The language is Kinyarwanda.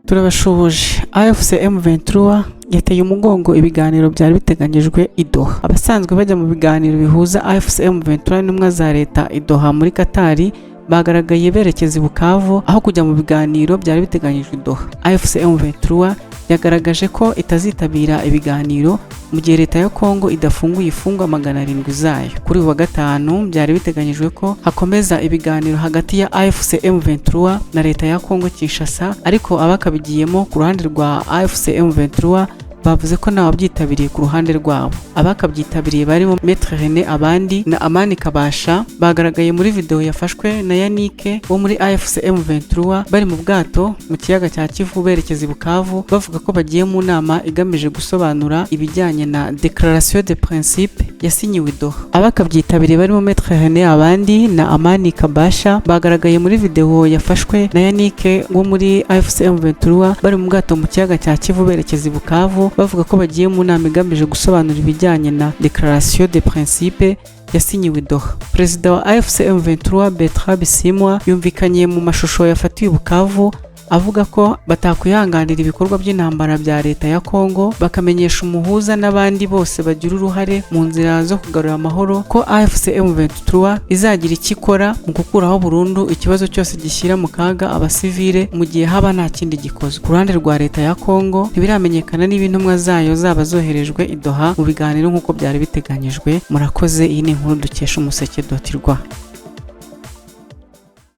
Turabashoboje. AFC M23 yateye umugongo ibiganiro byari biteganyijwe i Doha. Abasanzwe bajya mu biganiro bihuza AFC M23 n'intumwa za leta i Doha muri Qatar bagaragaye berekeza i Bukavu aho kujya mu biganiro byari biteganyijwe i Doha. AFC M23 yagaragaje ko itazitabira ibiganiro mu gihe leta ya Kongo idafunguye ifungwa 700 zayo. Kuri uwa gatanu byari biteganyijwe ko hakomeza ibiganiro hagati ya AFC M23 na leta ya Kongo Kinshasa, ariko abakabigiyemo ku ruhande rwa AFC M23 bavuze ko ntawe byitabiriye ku ruhande rwabo. Abakabyitabiriye barimo Maître René Abandi na Amani Kabasha bagaragaye muri video yafashwe na Yannick wo muri AFC M23 bari mu bwato mu kiyaga cya Kivu berekeza i Bukavu, bavuga ko bagiye mu nama igamije gusobanura ibijyanye na Déclaration de Principe yasinyiwe i Doha. Abakabyitabiriye barimo Maître René Abandi na Amani Kabasha bagaragaye muri video yafashwe na Yannick wo muri AFC M23 bari mu bwato mu kiyaga cya Kivu berekeza i Bukavu, bavuga ko bagiye mu nama igamije gusobanura ibijyanye na Déclaration de Principe yasinyiwe i Doha. Perezida wa AFC M23 Bertrand Bisimwa yumvikanye mu mashusho yafatiwe i Bukavu avuga ko batakwihanganira ibikorwa by'intambara bya leta ya Kongo, bakamenyesha umuhuza n'abandi bose bagira uruhare mu nzira zo kugarura amahoro ko AFC M23 izagira ikikora mu gukuraho burundu ikibazo cyose gishyira mu kaga abasivile mu gihe haba nta kindi gikozwe. Ku ruhande rwa leta ya Kongo ntibiramenyekana niba intumwa zayo zaba zoherejwe i Doha mu biganiro nk'uko byari biteganyijwe. Murakoze. Iyi ni inkuru dukesha umuseke.rw.